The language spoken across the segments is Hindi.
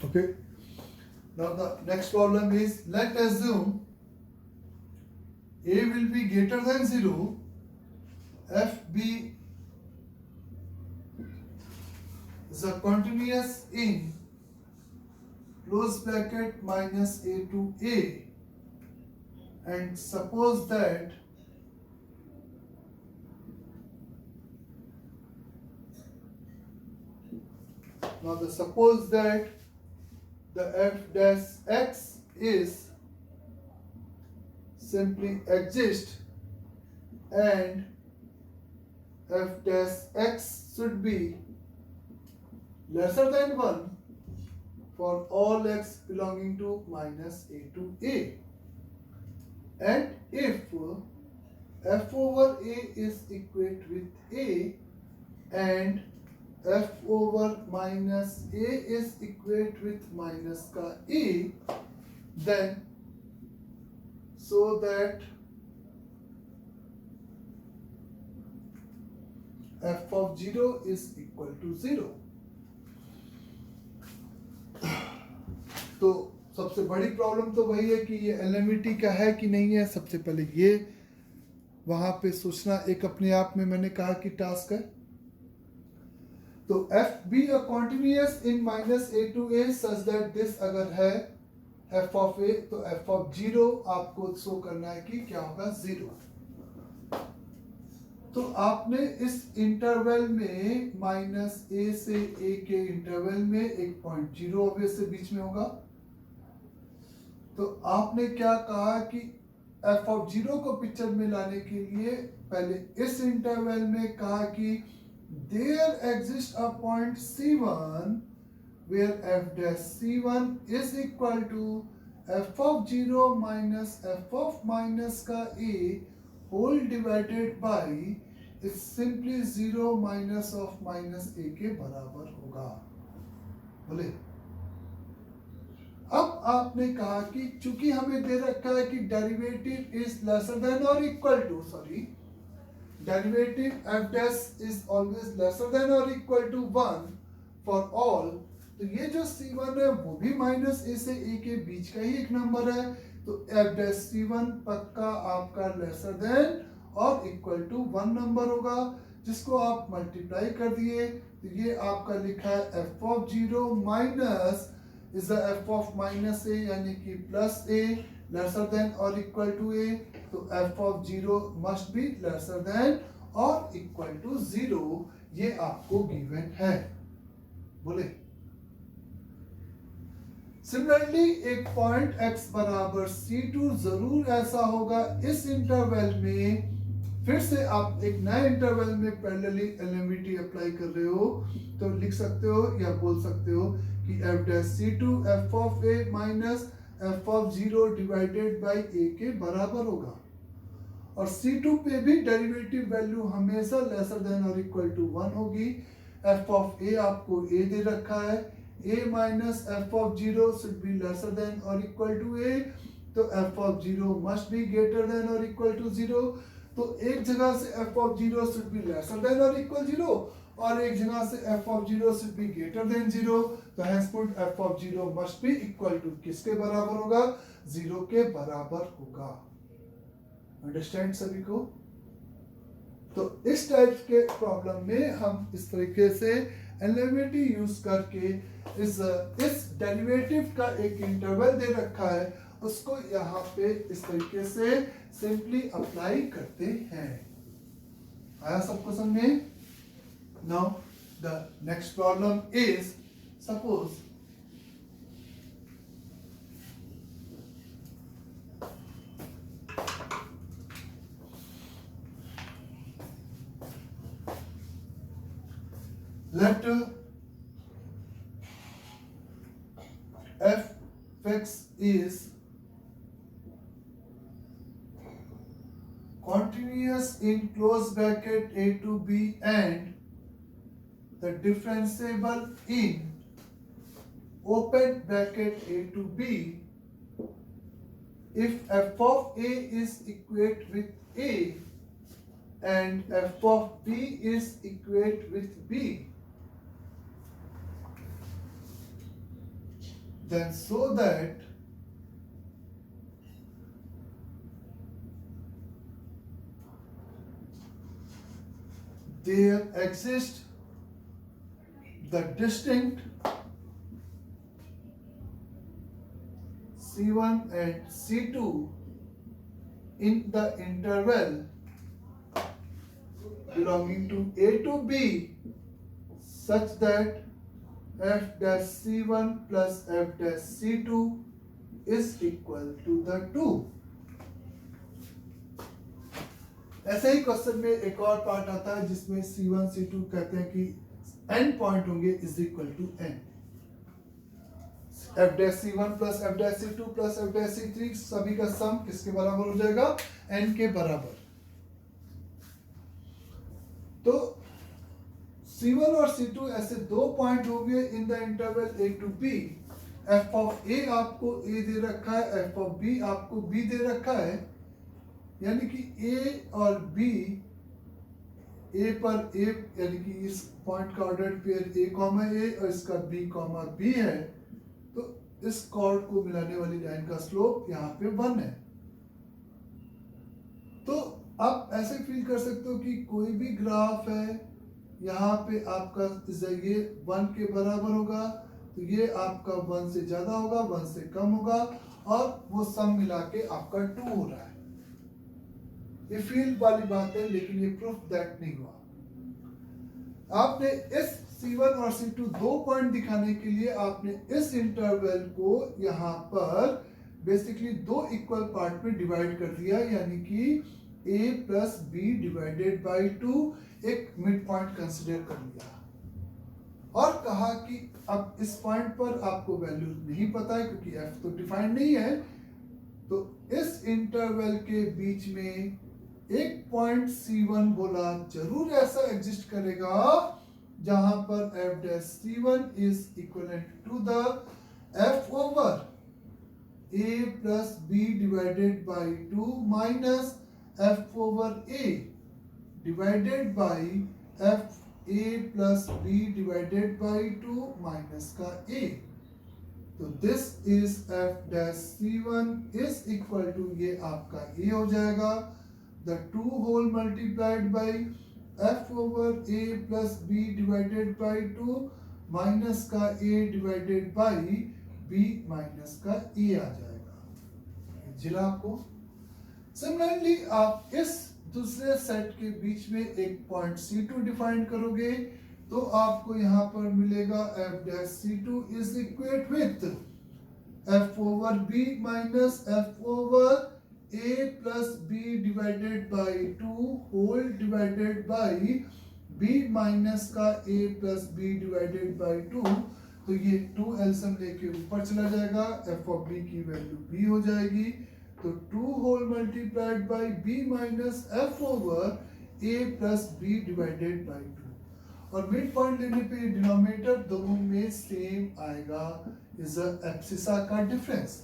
Okay. Now the next problem is, let assume a will be greater than 0, f b is a continuous in close bracket minus a to a, and suppose that suppose that the f dash x is simply exist, and f dash x should be lesser than 1 for all x belonging to minus a to a, and if f over a is equate with a and f over minus a is equate with minus ka a, then so that f of 0 is equal to 0. तो सबसे बड़ी प्रॉब्लम तो वही है कि ये एलएमईटी का है कि नहीं है. सबसे पहले ये वहां पे सोचना एक अपने आप में मैंने कहा कि टास्क है. तो f be a continuous in minus a to a such that this अगर है एफ ऑफ ए, तो एफ ऑफ 0 आपको शो करना है कि क्या होगा 0. तो आपने इस इंटरवल में माइनस ए से ए के इंटरवल में एक पॉइंट 0 ऑब्वियसली बीच में होगा. तो आपने क्या कहा कि एफ ऑफ 0 को पिक्चर में लाने के लिए पहले इस इंटरवल में कहा कि there exist a point C1 where f dash C1 is equal to f of 0 minus f of minus का a whole divided by is simply 0 minus of minus a के बराबर होगा. बोले अब आपने कहा कि चूंकि हमें दे रखा है कि डेरिवेटिव इज लेसर देन और equal to, derivative f dash is always lesser than or equal to 1 for all. तो ये जो C1 है वो भी माइनस a से a के बीच का ही एक नंबर है. तो f dash C1 पक्का आपका लेसर देन और इक्वल टू 1 नंबर होगा, जिसको आप मल्टीप्लाई कर दिए. तो ये आपका लिखा है f of 0 minus is the f of minus a यानी कि plus a lesser than or equal to a. तो f of 0 must be lesser than or equal to 0. ये आपको गिवन है. बोले सिमिलरली एक पॉइंट x बराबर C2 जरूर ऐसा होगा इस इंटरवल में. फिर से आप एक नए इंटरवल में पैरेलली एलएमईटी अप्लाई कर रहे हो, तो लिख सकते हो या बोल सकते हो कि f dash C2 f of a minus f of 0 divided by a के बराबर होगा. और C2 पे भी डेरिवेटिव वैल्यू हमेशा लेसर देन और इक्वल टू 1 होगी. f of a आपको a दे रखा है, a minus f of 0 should be lesser than और इक्वल टू a. तो f of 0 must be greater than और इक्वल टू 0. तो एक जगह से f of 0 should be lesser than और इक्वल 0 और एक जगह से f of 0 should be greater than 0. तो henceforth f of 0 must be equal to किसके बराबर होगा? 0 के बराबर होगा. अंडरस्टैंड सभी को? तो इस टाइप के प्रॉब्लम में हम इस तरीके से एलएमईटी यूज करके इस डेरिवेटिव का एक इंटरवल दे रखा है, उसको यहाँ पे इस तरीके से सिंपली अप्लाई करते हैं. आया सबको समझ में? Now the next problem is, suppose let f(x) is continuous in close bracket a to b and the differentiable in open bracket a to b if f of a is equate with a and f of b is equate with b. then so that there exists the distinct C1 and C2 in the interval belonging to A to B such that f dash C1 plus f dash C2 is equal to the 2. ऐसे ही क्वेश्चन में एक और पार्ट आता है जिसमें C1 C2 कहते हैं कि n पॉइंट होंगे is equal to n. f dash C1 plus f dash C2 plus f dash C3 सभी का सम किसके बराबर हो जाएगा? n के बराबर. तो C1 और C2 ऐसे दो पॉइंट हो गए in the interval A to B. f of A आपको A दे रखा है, f of B आपको B दे रखा है, यानी कि A और B, A पर A यानी कि इस पॉइंट का ordered pair A comma A और इसका B कॉमा B है, तो इस कॉर्ड को मिलाने वाली लाइन का स्लोप यहाँ पे 1 है. तो आप ऐसे फील कर सकते हो कि कोई भी ग्राफ है, यहाँ पे आपका ये 1 के बराबर होगा, तो ये आपका 1 से ज्यादा होगा, 1 से कम होगा, और वो सम मिला के आपका 2 हो रहा है. ये फील वाली बात है, लेकिन ये प्रूफ दैट नहीं हुआ. आपने इस C1 और C2 दो पॉइंट दिखाने के लिए आपने इस इंटरवल को यहाँ पर बेसिकली दो इक्वल पार्ट में डिवाइड कर दिया, यानी कि A plus B divided by 2 एक मिड पॉइंट कंसिडर कर लिया और कहा कि अब इस पॉइंट पर आपको वैल्यू नहीं पता है क्योंकि f तो डिफाइंड नहीं है, तो इस इंटरवल के बीच में एक पॉइंट C1 बोला जरूर ऐसा एग्जिस्ट करेगा जहां पर f dash C1 is equivalent to the f over A plus B divided by 2 minus f over A divided by f A plus B divided by 2 minus का A. तो this is f dash C1 is equal to ये आपका A हो जाएगा, the 2 whole multiplied by f over A plus B divided by 2 minus का A divided by B minus का A आ जाएगा. जिला आपको सिमिलरली आप इस दूसरे सेट के बीच में एक पॉइंट C2 डिफाइन करोगे तो आपको यहाँ पर मिलेगा f dash C2 is equate with f over B minus f over A plus B divided by 2 whole divided by B minus का A plus B divided by 2, तो ये 2 एलसीएम लेके ऊपर चला जाएगा, f of B की वैल्यू B हो जाएगी, तो 2 whole multiplied by B minus f over A plus B divided by 2, और मिड पॉइंट लेने पे डिनोमिनेटर दोनों में सेम आएगा, इज एब्सिसा का डिफरेंस.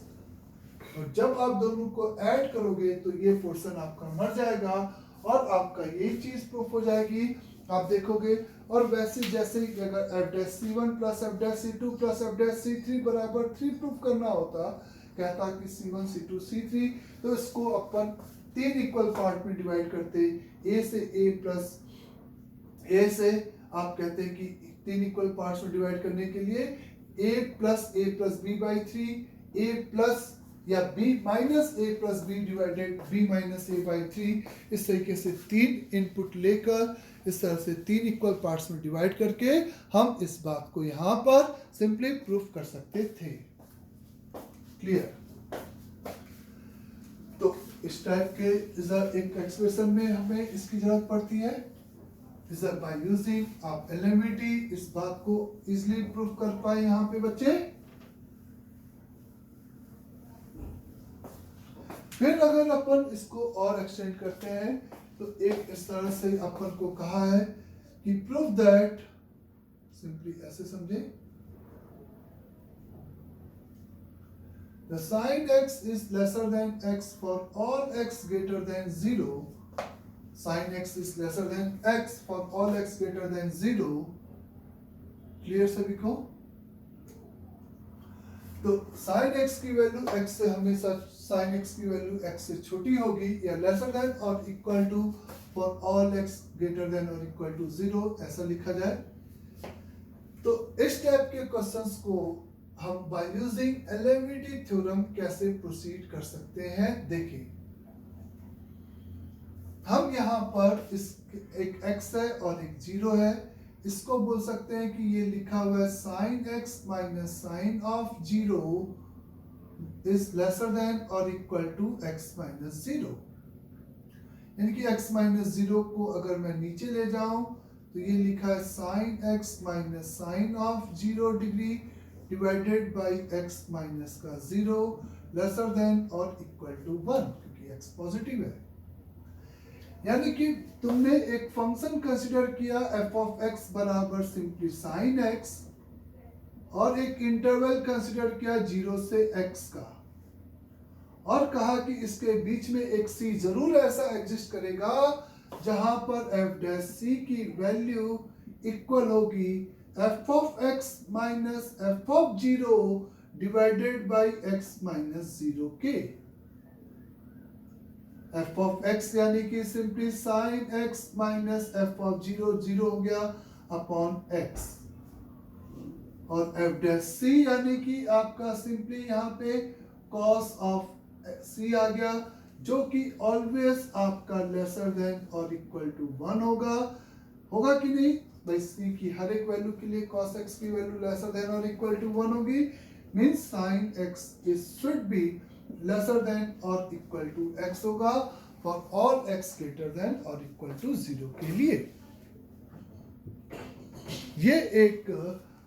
और जब आप दोनों को ऐड करोगे तो ये पोर्शन आपका मर जाएगा और आपका ये चीज प्रूफ हो जाएगी. आप देखोगे और वैसे जैसे अगर f dash C1 plus f dash C2 plus f dash C3 बराबर 3 प्रूफ करना होता, कहता कि C1 C2 C3, तो इसको अपन 3 इक्वल पार्ट में डिवाइड करते, A से A प्लस A से आप कहते हैं कि 3 इक्वल पार्ट्स में डिवाइड करने के लिए A plus B by 3, A plus या B minus A plus B divided B minus A by 3, इस तरीके से 3 इनपुट लेकर इस तरह से 3 इक्वल पार्ट्स में डिवाइड करके हम इस बात को यहाँ पर सिंपली प्रूफ कर सकते थे. क्लियर? तो इस टाइप के एक एक्सप्रेशन में हमें इसकी जरूरत पड़ती है. बाय यूजिंग आप एलएमवीटी इस बात को इजिली प्रूफ कर पाए यहाँ पे बच्चे. फिर अगर अपन इसको और एक्सटेंड करते हैं तो एक इस तरह से अपन को कहा है कि प्रूफ दैट, सिंपली ऐसे समझे, the sine x is lesser than x for all x greater than 0. Sin x is lesser than x for all x greater than 0. Clear सभी को? तो साइन एक्स की वैल्यू एक्स से हमेशा साइन एक्स की वैल्यू एक्स से छोटी होगी या लेसर देन और equal to for all x greater than और इक्वल टू 0, ऐसा लिखा जाए। तो इस टाइप के क्वेश्चंस को हम बाय यूजिंग एलिमिनेटी थ्योरम कैसे प्रोसीड कर सकते हैं, देखिए। हम यहाँ पर इस एक x है और एक 0 है, इसको बोल सकते हैं कि ये लिखा हुआ है sine x minus sine of 0 is lesser than और इक्वल टू x माइनस 0। यानी कि x माइनस 0 को अगर मैं नीचे ले जाऊं तो ये लिखा है sine x minus sine of 0 degree divided by x minus का 0 लेसर देन और इक्वल टू 1, क्योंकि x पॉजिटिव है। यानी कि तुमने एक फंक्शन कंसीडर किया f ऑफ x बराबर सिंपली साइन x और एक इंटरवल कंसीडर किया 0 से x का, और कहा कि इसके बीच में एक c जरूर ऐसा एग्जिस्ट करेगा जहां पर f डैश c की वैल्यू इक्वल होगी f of x minus f of 0 divided by x minus 0 के। f ऑफ x यानी कि simply sine x minus f of 0 0 हो गया अपॉन x, और f डैश c यानी कि आपका सिंपली यहाँ पे cos ऑफ c आ गया, जो कि ऑलवेज आपका लेसर देन और इक्वल टू 1 होगा कि नहीं भाई। c की हर एक वैल्यू के लिए cos x की वैल्यू लेसर देन और इक्वल टू 1 होगी, means sin x is should be lesser than और इक्वल टू x होगा for all x greater than और इक्वल टू 0 के लिए। ये एक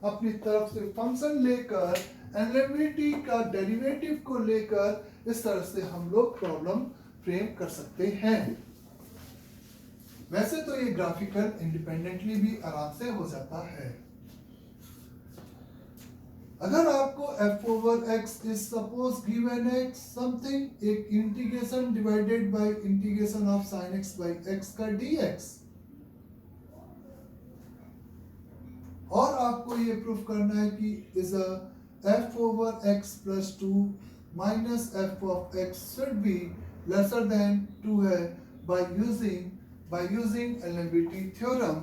अपनी तरफ से फंक्शन लेकर एलिमिनेटी का डेरिवेटिव को लेकर इस तरह से हम लोग प्रॉब्लम फ्रेम कर सकते हैं। वैसे तो ये ग्राफिकल इंडिपेंडेंटली भी आराम से हो जाता है। अगर आपको f over x is suppose given x something, एक integration divided by integration of sin x by x का dx, और आपको ये प्रूफ करना है कि is a f over x plus 2 minus f of x should be lesser than 2 है बाय यूजिंग एलिमिनेटी थ्योरम।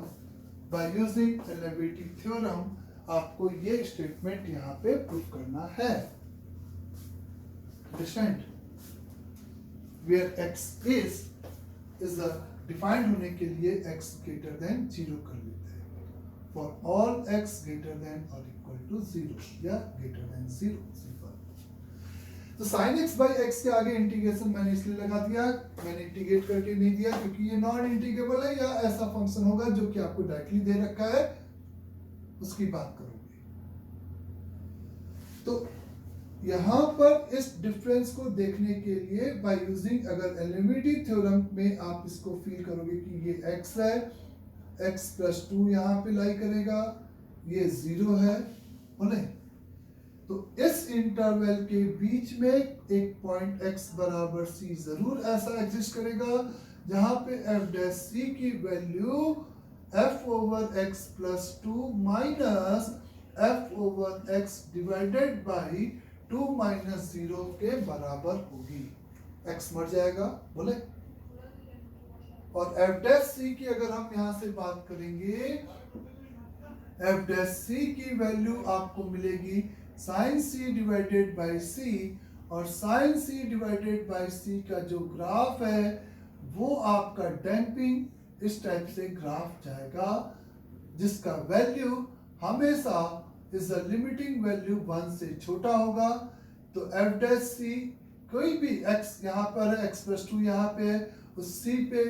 बाय यूजिंग एलिमिनेटी थ्योरम आपको ये स्टेटमेंट यहाँ पे प्रूफ करना है। Understand? Where x is defined होने के लिए x ग्रेटर देन 0 कर लेते हैं for all x greater than और इक्वल टू 0 या ग्रेटर देन 0 सिंपल। तो sin x बाई x के आगे इंटीग्रेशन मैंने इसलिए लगा दिया, मैंने इंटीग्रेट करके नहीं दिया क्योंकि ये नॉन इंटीग्रेबल है, या ऐसा फंक्शन होगा जो कि आपको डायरेक्टली दे रखा है उसकी बात करोगे। तो यहां पर इस डिफरेंस को देखने के लिए बाय यूजिंग, अगर एलिमिनेटी थ्योरम में आप इसको फील करोगे कि ये x है, x प्लस 2 यहाँ पे लाई करेगा, ये 0 है बोले, तो इस इंटरवल के बीच में एक पॉइंट x बराबर c जरूर ऐसा एग्जिस्ट करेगा जहां पे f डैश c की value f over x plus 2 minus f over x divided by 2 minus 0 के बराबर होगी। x मर जाएगा बोले, और f डैश c की अगर हम यहां से बात करेंगे, f डैश c की वैल्यू आपको मिलेगी sine c divided by c, और sine c divided by c का जो ग्राफ है वो आपका डैम्पिंग इस टाइप से ग्राफ जाएगा, जिसका वैल्यू हमेशा इज अ लिमिटिंग वैल्यू 1 से छोटा होगा। तो f डैश c कोई भी x यहाँ पर है, x प्लस 2 यहाँ पे है, उस c पे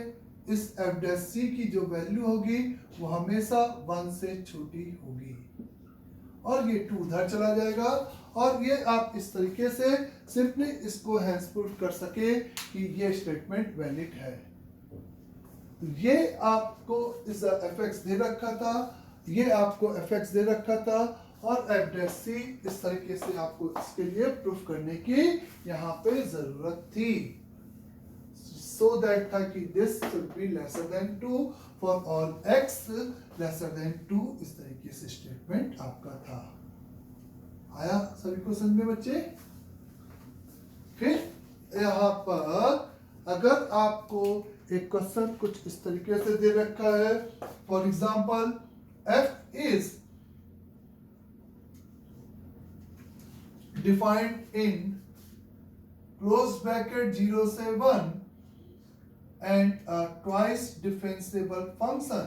इस f डैश c की जो वैल्यू होगी वो हमेशा 1 से छोटी होगी, और ये 2 उधर चला जाएगा, और ये आप इस तरीके से सिंपली इसको हैंसप्रूफ कर सके कि ये स्टेटमेंट वैलिड है। ये आपको इस fx दे रखा था, ये आपको fx दे रखा था, और f डैश c इस तरीके से आपको इसके लिए प्रूफ करने की यहाँ पे जरूरत थी, सो दैट था कि this should be lesser than 2 for all x laser than 2, इस तरीके से स्टेटमेंट आपका था। आया सभी को समझ में बच्चे? फिर यहाँ पर अगर आपको एक क्वेश्चन कुछ इस तरीके से दे रखा है, for example f is defined in close bracket 0 से 1 and a twice differentiable function,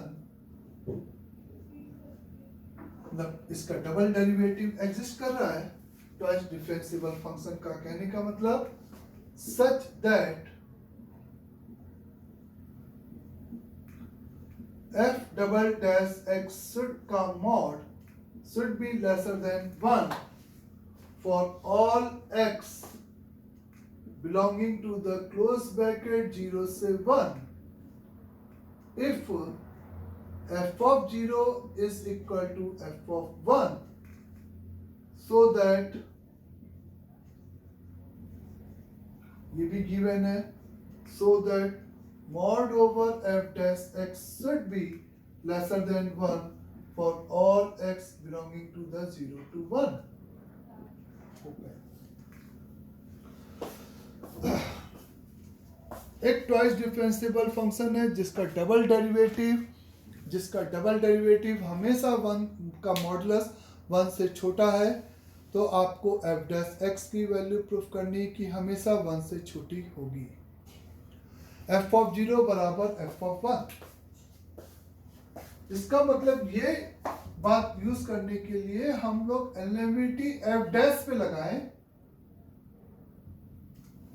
मतलब इसका डबल डेरिवेटिव एग्जिस्ट कर रहा है। ट्वाइस डिफरेंशिएबल फंक्शन का कहने का मतलब such that f double dash x should का mod should be lesser than 1 for all x belonging to the close bracket 0 से 1 if f of 0 is equal to f of 1 so that ये भी given है, so that mod over f dash x should be lesser than 1 for all x belonging to the 0 to 1. Okay. एक ट्वाइस डिफरेंशिएबल फंक्शन है जिसका डबल डेरिवेटिव हमेशा 1 का मॉडुलस 1 से छोटा है, तो आपको f डैश x की वैल्यू प्रूफ करनी है कि हमेशा 1 से छोटी होगी। f ऑफ 0 बराबर f ऑफ 1। इसका मतलब ये बात यूज करने के लिए हम लोग एलिमेंट्री f डैश पे लगाएं,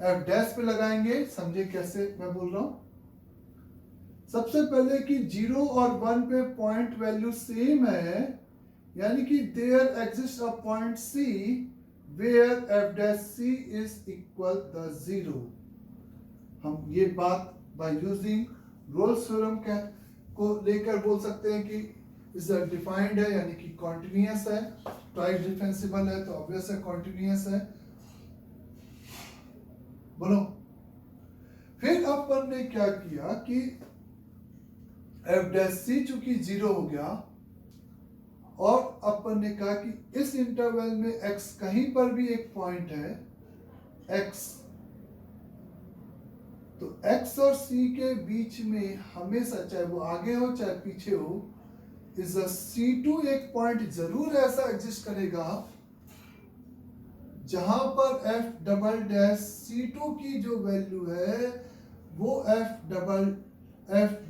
f डैश पे लगाएंगे। समझे कैसे मैं बोल रहा हूं? सबसे पहले कि 0 और 1 पे पॉइंट वैल्यू सेम है, यानी कि there exist a point C where f dash C is equal the 0। हम ये बात बाय यूजिंग रोल्स थ्योरम को लेकर बोल सकते हैं कि इज डिफाइंड है, यानी कि कॉन्टिन्यूअस है। ट्वाइस डिफरेंशिएबल है तो ऑब्वियस है कॉन्टिन्यूअस है। बोलो। फिर अपन ने क्या किया कि f डैश c चूंकि 0 हो गया और अपन ने कहा कि इस इंटरवल में x कहीं पर भी एक पॉइंट है x, तो x और c के बीच में हमेशा चाहे वो आगे हो चाहे पीछे हो, इस C2 एक पॉइंट जरूर ऐसा एग्जिस्ट करेगा जहां पर f डबल डैश C2 की जो वैल्यू है वो f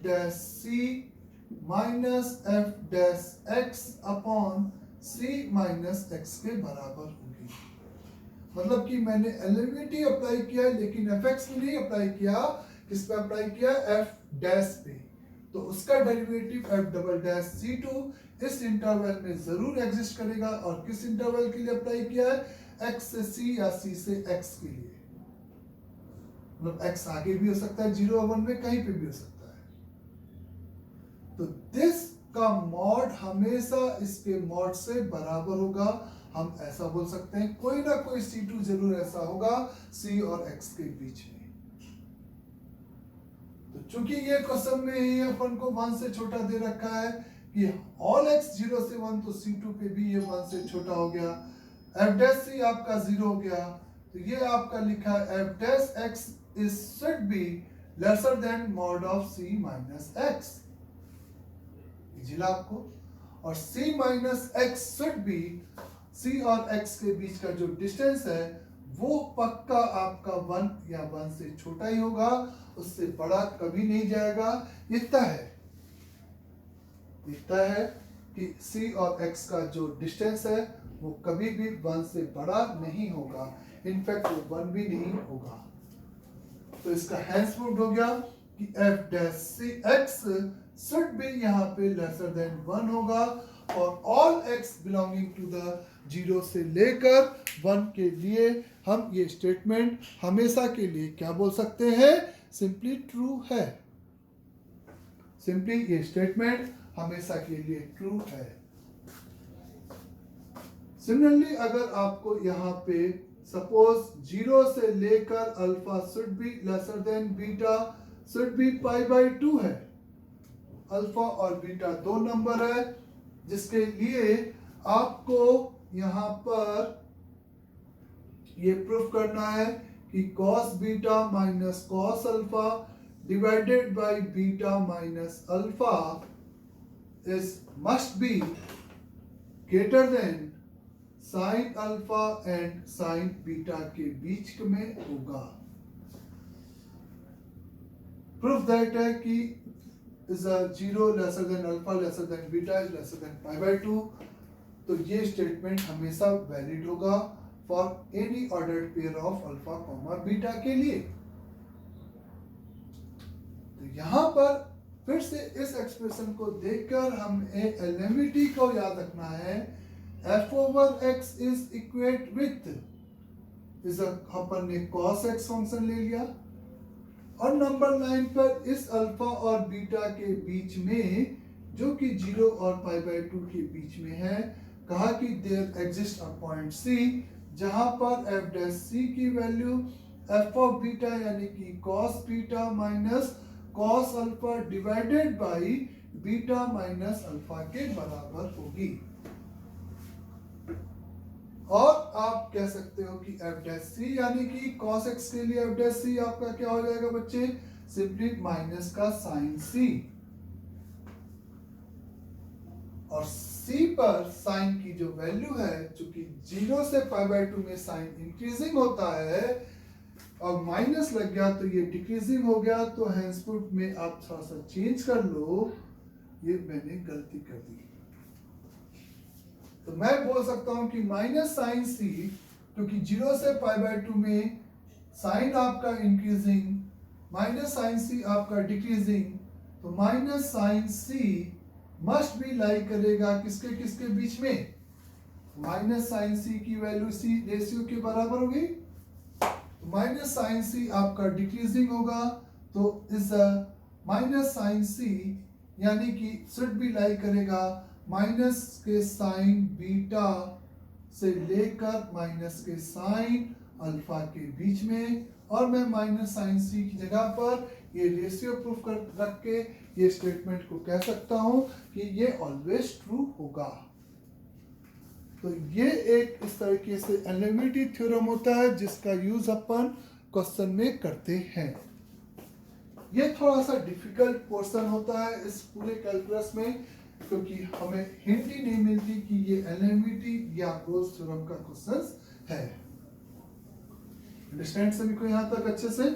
dash C minus f dash x upon C minus x के बराबर होगी। मतलब कि मैंने एलिमेंट्री अप्लाई किया है लेकिन fx में नहीं अप्लाई किया, किस पे अप्लाई किया? f डैश पे। तो उसका derivative f double dash C2 इस इंटरवल में जरूर एग्जिस्ट करेगा। और किस इंटरवल के लिए अप्लाई किया है? x से c या c से x के लिए। मतलब x आगे भी हो सकता है 0 और 1 में, कहीं पे भी हो सकता है। तो दिस का मॉड हमेशा इसके मॉड से बराबर होगा। हम ऐसा बोल सकते हैं कोई ना कोई C2 जरूर ऐसा होगा c और x के बीच में। तो चूंकि ये क्वेश्चन में ही अपन को 1 से छोटा दे रखा है कि ऑल x 0 से 1, तो C2 पे भी ये 1 से छोटा हो गया। f डैश c आपका 0 हो गया, तो ये आपका लिखा है f dash x is should be lesser than mod of c minus x। इजिला आपको। और c minus x should be, c और x के बीच का जो डिस्टेंस है वो पक्का आपका 1 या 1 से छोटा ही होगा, उससे बड़ा कभी नहीं जाएगा। इतना है कि c और x का जो डिस्टेंस है वो कभी भी 1 से बड़ा नहीं होगा, इनफैक्ट वो 1 भी नहीं होगा। तो इसका हैंस प्रूव्ड हो गया कि f dash c x should be यहाँ पे लेसर देन 1 होगा और all x belonging to the 0 से लेकर 1 के लिए हम ये स्टेटमेंट हमेशा के लिए क्या बोल सकते हैं? सिंपली ट्रू है। सिंपली ये स्टेटमेंट हमेशा के लिए ट्रू है। सिमिलरली अगर आपको यहाँ पे सपोज 0 से लेकर alpha should be lesser then beta should be pi by 2 है, अल्फा और बीटा दो नंबर है जिसके लिए आपको यहाँ पर ये प्रूफ करना है कि cos beta minus cos alpha divided by beta minus alpha is must be greater then sine alpha and sign beta के बीच में होगा। प्रूफ दैट है कि is a 0 lesser than alpha lesser than beta is lesser than pi by 2, तो ये स्टेटमेंट हमेशा वैलिड होगा for any ordered pair of alpha comma beta के लिए। तो यहाँ पर फिर से इस एक्सप्रेशन को देखकर हमें एलिमिटी को याद रखना है। f over x is equate with इस अपन ने cos x फंक्शन ले लिया और नंबर 9 पर इस अल्फा और बीटा के बीच में जो कि 0 और पाई बाय 2 के बीच में है, कहा कि there exist a point C जहां पर f डैश C की वैल्यू f ऑफ बीटा यानी कि cos beta minus cos alpha divided by beta minus alpha के बराबर होगी। और आप कह सकते हो कि f डैश C यानी कि cos x के लिए f डैश C आपका क्या हो जाएगा बच्चे, सिंपली माइनस का साइन C, और C पर साइन की जो वैल्यू है चूंकि 0 से पाई बाय 2 में साइन इंक्रीजिंग होता है और माइनस लग गया तो ये डिक्रीजिंग हो गया, तो हैंसपुट में आप थोड़ा सा चेंज कर लो, ये मैंने गलती कर दी। तो मैं बोल सकता हूं कि माइनस साइन C, क्योंकि 0 से पाई बाय 2 में साइन आपका इंक्रीजिंग माइनस साइन C आपका डिक्रीजिंग, तो minus sine C must be lie करेगा किसके किसके बीच में, माइनस साइन C की वैल्यू C रेशियो के बराबर होगी, तो माइनस साइन C आपका डिक्रीजिंग होगा, तो इस माइनस साइन C यानी कि शुड बी लाई करेगा माइनस के साइन बीटा से लेकर माइनस के साइन अल्फा के बीच में, और मैं माइनस साइन C की जगह पर ये रेशियो प्रूफ कर रख के ये स्टेटमेंट को कह सकता हूं कि ये ऑलवेज ट्रू होगा। तो ये एक इस तरीके से एलिमिटी थ्योरम होता है जिसका यूज अपन क्वेश्चन में करते हैं। ये थोड़ा सा डिफिकल्ट पोर्शन होता है इस पूरे कैलकुलस में, क्योंकि हमें हिंट ही नहीं मिलती कि ये एलिमिटी या रोल्स थ्योरम का क्वेश्चन है। अंडरस्टैंड सभी को यहां तक अच्छे से।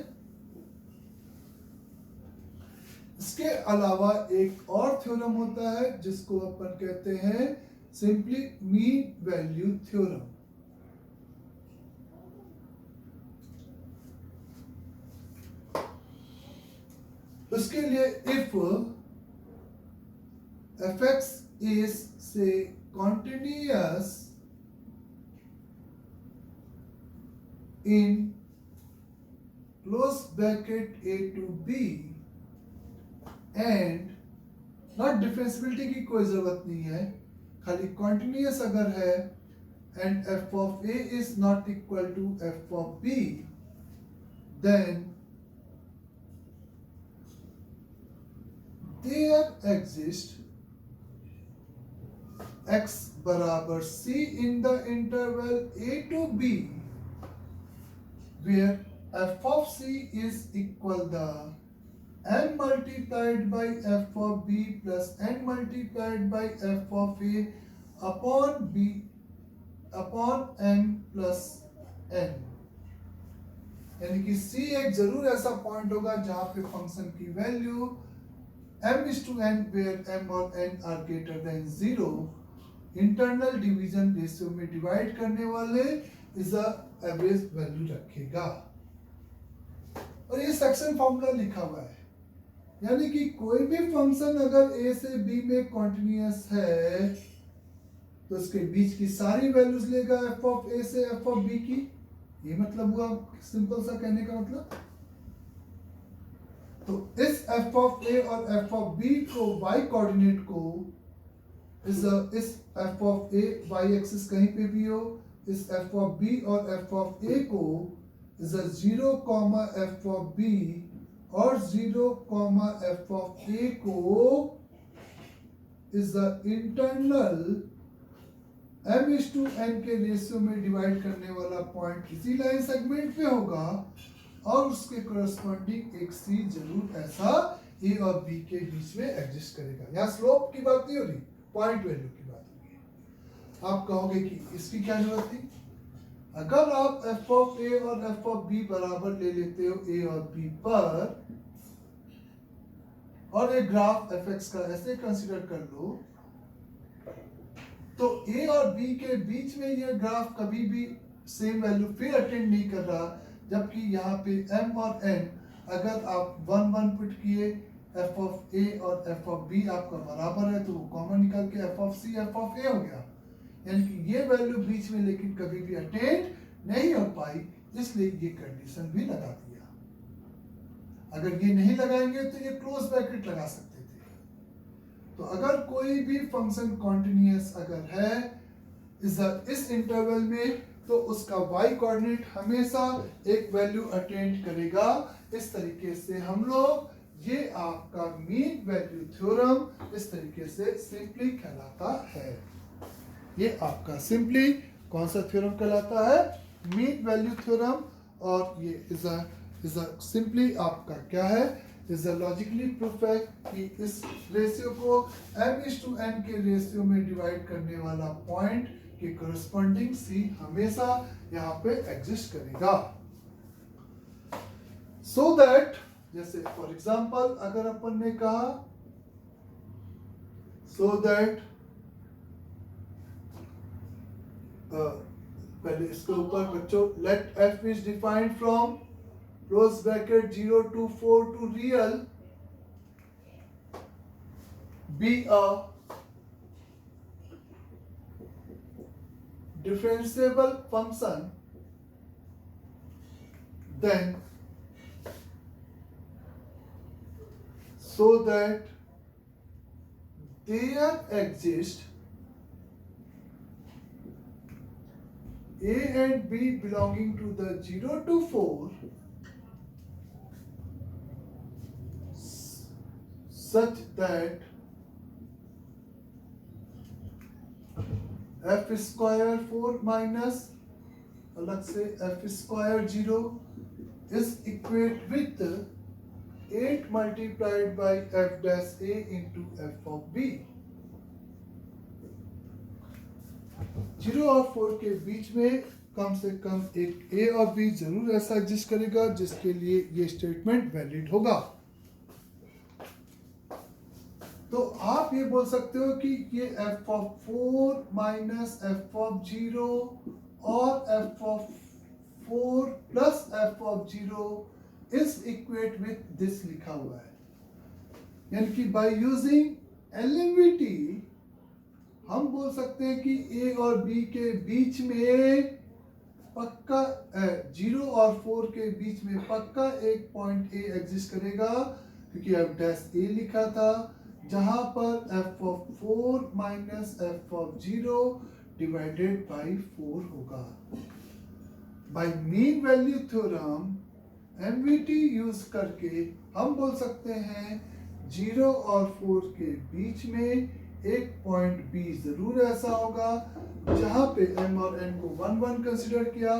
इसके अलावा एक और थ्योरम होता है जिसको अपन कहते हैं सिंपली मीन वैल्यू थ्योरम। उसके लिए if fx is say continuous in close bracket a to b and not differentiability की कोई जरूरत नहीं है, खाली कॉन्टिन्यूस अगर है and f of a is not equal to f of b, then there exists x बराबर c in the interval a to b where f of c is equal the m multiplied by f of b plus n multiplied by f of a upon b upon m plus n, यानी कि c एक जरूर ऐसा पॉइंट होगा जहां पे फंक्शन की value m is to n where m और n are greater than 0 internal division ratio में डिवाइड करने वाले इज अ एवरेज वैल्यू रखेगा। और ये सेक्शन फॉर्मूला लिखा हुआ है, यानी कि कोई भी फंक्शन अगर a से b में कॉन्टिन्यूअस है तो उसके बीच की सारी वैल्यूज लेगा f ऑफ a से f ऑफ b की। ये मतलब हुआ सिंपल सा कहने का मतलब। तो इस f ऑफ a और f ऑफ b को y कोऑर्डिनेट को इस f of a y axis कहीं पे भी हो, इस f ऑफ b और f ऑफ a को इस 0 f ऑफ b और 0 f ऑफ a को इस इंटरनल m/n के रेशियो में डिवाइड करने वाला पॉइंट किसी लाइन सेगमेंट पे होगा और उसके करस्पॉन्डिंग एक सी जरूर ऐसा ए और बी के बीच में एग्जिस्ट करेगा। यहाँ स्लोप की बात नहीं हो रही, पॉइंट वैल्यू की बात हो रही है। आप कहोगे कि इसकी क्या जरूरत थी? अगर आप f ऑफ a और f ऑफ b बराबर ले लेते हो a और b पर और एक ग्राफ fx का ऐसे कंसीडर कर लो, तो a और b के बीच में यह ग्राफ कभी भी सेम वैल्यू फिर अटेंड नहीं कर रहा, जबकि यहाँ पे m और n अगर आप 1 1 पुट किए, f ऑफ a और f ऑफ b आपका बराबर है तो वो कॉमन निकल के f of c f of a हो गया। यानी कि ये वैल्यू बीच में लेकिन कभी भी अटेंड नहीं हो पाई, इसलिए ये कंडीशन भी लगा दिया। अगर ये नहीं लगाएंगे तो ये क्लोज ब्रैकेट लगा सकते थे। तो अगर कोई भी फंक्शन कॉन्टिन्यूअस अगर है इस इंटरवल में, तो उसका y कोऑर्डिनेट हमेशा एक वैल्यू अटेंड करेगा। इस तरीके से हम लोग ये आपका मीन वैल्यू थ्योरम इस तरीके से सिंपली कहलाता है। ये आपका सिंपली कौन सा थ्योरम कहलाता है? Mean value theorem. और ये इज अ सिंपली आपका क्या है? इज अ लॉजिकली प्रूफ है कि इस रेशियो को m/n के रेशियो में डिवाइड करने वाला पॉइंट के करस्पॉन्डिंग सी हमेशा यहाँ पे एग्जिस्ट करेगा। सो दैट जैसे फॉर एग्जांपल अगर अपन ने कहा सो दैट पहले इसके ऊपर बच्चों let f is defined from close bracket 0 to 4 to real be a differentiable function, then so that there exist a and b belonging to the 0 to 4 such that f square 4 minus अलग से f square 0 is equate with 8 multiplied by f dash a into f of b। 0 और 4 के बीच में कम से कम एक a और b जरूर ऐसा एग्जिस्ट करेगा जिसके लिए ये स्टेटमेंट वैलिड होगा। तो आप ये बोल सकते हो कि ये f of 4 minus f of 0 और f of 4 plus f of 0 is equate with this लिखा हुआ है। यानी कि बाय यूजिंग LMVT हम बोल सकते हैं कि a और b के बीच में पक्का 0 और 4 के बीच में पक्का एक पॉइंट a एग्जिस्ट करेगा, क्योंकि f डैश a लिखा था, जहां पर f of 4 minus f of 0 divided by 4 होगा। By mean value theorem MVT use करके हम बोल सकते हैं 0 और 4 के बीच में एक पॉइंट B जरूर ऐसा होगा जहां पे m और n को 1 1 कंसीडर किया,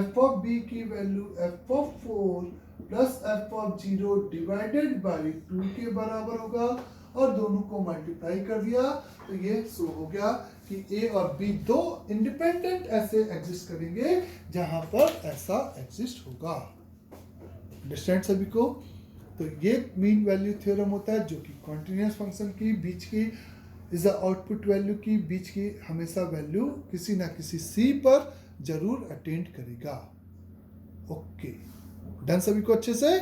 f ऑफ b की value f of 4 plus f of 0 divided by 2 के बराबर होगा और दोनों को मल्टीप्लाई कर दिया तो ये शो हो गया कि a और b दो इंडिपेंडेंट ऐसे एग्जिस्ट करेंगे जहां पर ऐसा एग्जिस्ट होगा। अंडरस्टैंड सभी को? तो ये मीन वैल्यू थ्योरम होता है जो कि कॉन्टिन्यूअस फंक्शन की बीच की इज द आउटपुट वैल्यू की बीच की हमेशा वैल्यू किसी ना किसी c पर जरूर अटेंड करेगा। ओके, डन सभी को अच्छे से?